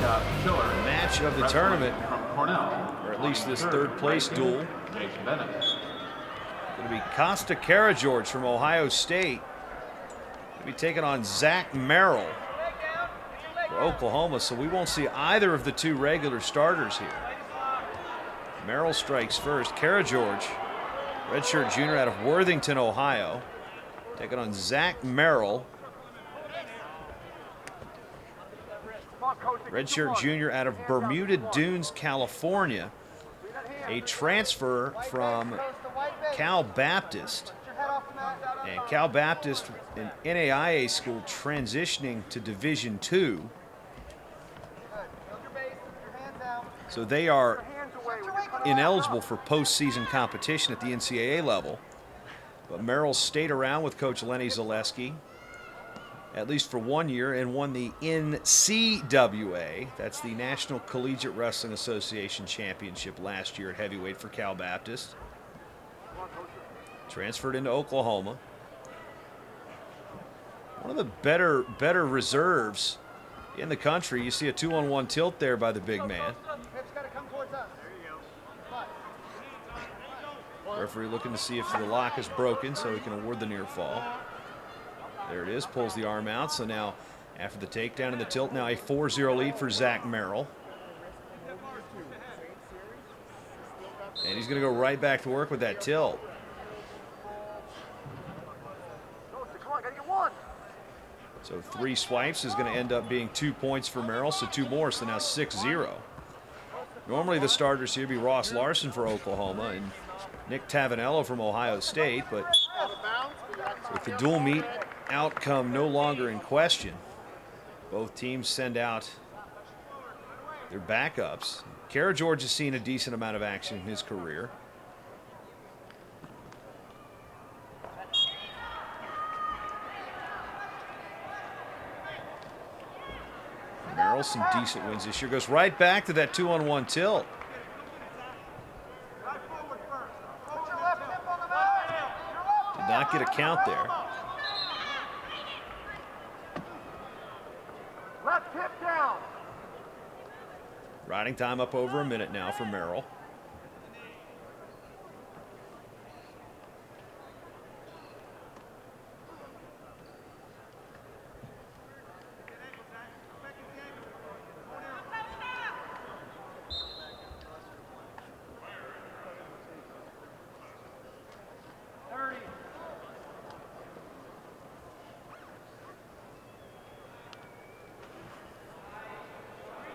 match of the tournament, or at least this third place duel. Going to be Kosta Karageorge from Ohio State. Going to be taking on Zach Merrill for Oklahoma, so we won't see either of the two regular starters here. Merrill strikes first. Karageorge, redshirt junior out of Worthington, Ohio, taking on Zach Merrill, redshirt junior out of Bermuda Dunes, California, a transfer from Cal Baptist. And Cal Baptist, an NAIA school transitioning to Division II. So they are ineligible for postseason competition at the NCAA level. But Merrill stayed around with Coach Lenny Zaleski, at least for 1 year, and won the NCWA, that's the National Collegiate Wrestling Association Championship last year at heavyweight for Cal Baptist. Transferred into Oklahoma. One of the better reserves in the country. You see a 2-on-1 tilt there by the big man. Referee looking to see if the lock is broken so he can award the near fall. There it is, pulls the arm out. So now, after the takedown and the tilt, now a 4-0 lead for Zach Merrill. And he's going to go right back to work with that tilt. So 3 swipes is going to end up being 2 points for Merrill, so 2 more, so now 6-0. Normally the starters here would be Ross Larson for Oklahoma and Nick Tavanello from Ohio State, but with the dual meet outcome no longer in question, both teams send out their backups. Karageorge has seen a decent amount of action in his career. Merrill, some decent wins this year. Goes right back to that 2-on-1 tilt. Did not get a count there. Left hip down. Riding time up over a minute now for Merrill.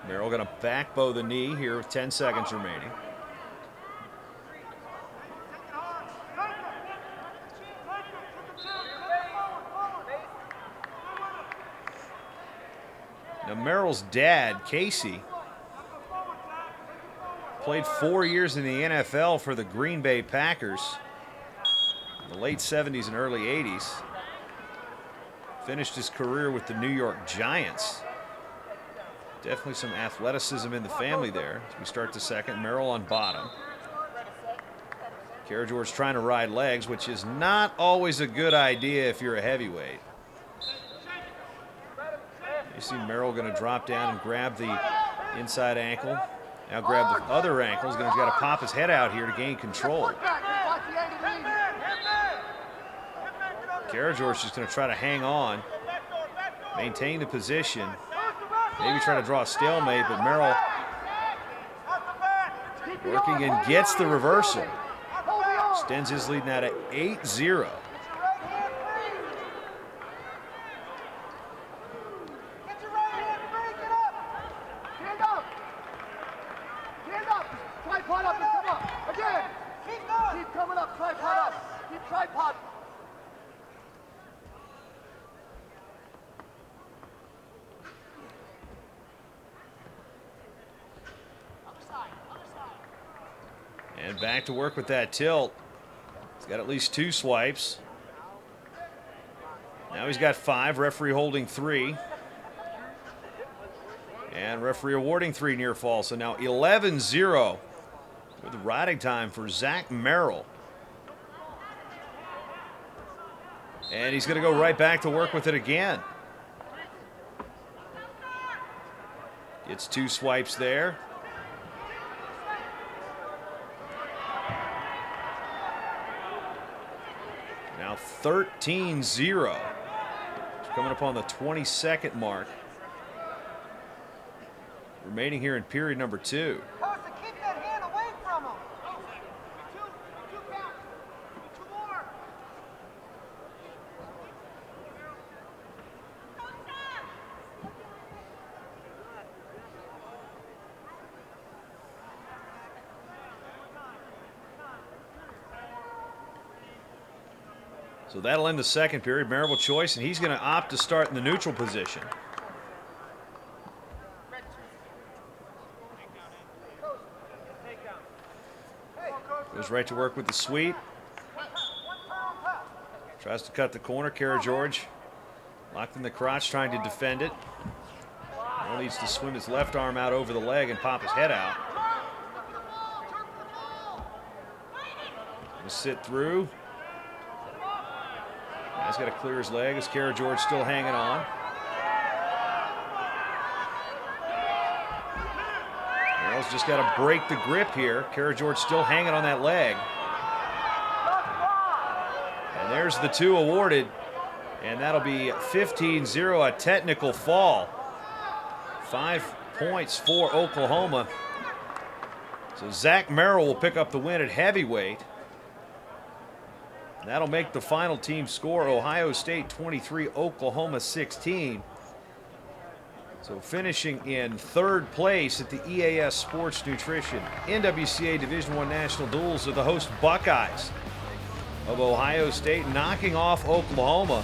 Merrill going to back bow the knee here with 10 seconds remaining. Now Merrill's dad, Casey, played 4 years in the NFL for the Green Bay Packers in the late 70s and early 80s. Finished his career with the New York Giants. Definitely some athleticism in the family there. As we start the second, Merrill on bottom. Karageorge trying to ride legs, which is not always a good idea if you're a heavyweight. You see Merrill going to drop down and grab the inside ankle. Now grab the other ankle. He's got to pop his head out here to gain control. Karageorge just going to try to hang on, maintain the position. Maybe try to draw a stalemate, but Merrill working and gets the reversal. Extends his lead now to 8-0. Tripod up and come up. Again. Keep coming up. Tripod up. Keep tripod. And back to work with that tilt. He's got at least 2 swipes. Now he's got 5, referee holding 3. And referee awarding 3 near fall. So now 11-0 with the riding time for Zach Merrill. And he's going to go right back to work with it again. Gets 2 swipes there. Now 13-0. Coming up on the 22nd mark. Remaining here in period number 2. Kosta, keep that hand away from him. Two counts. 2 more. So that'll end the second period. Merrill choice, and he's going to opt to start in the neutral position. Goes right to work with the sweep. Tries to cut the corner. Karageorge locked in the crotch, trying to defend it. Merrill needs to swim his left arm out over the leg and pop his head out. Gonna sit through. He's got to clear his leg as Karageorge still hanging on. Merrill's just got to break the grip here. Karageorge still hanging on that leg. And there's the 2 awarded. And that'll be 15-0, a technical fall. 5 points for Oklahoma. So Zach Merrill will pick up the win at heavyweight. That'll make the final team score Ohio State 23, Oklahoma 16. So finishing in 3rd place at the EAS Sports Nutrition NWCA Division I National Duels are the host Buckeyes of Ohio State, knocking off Oklahoma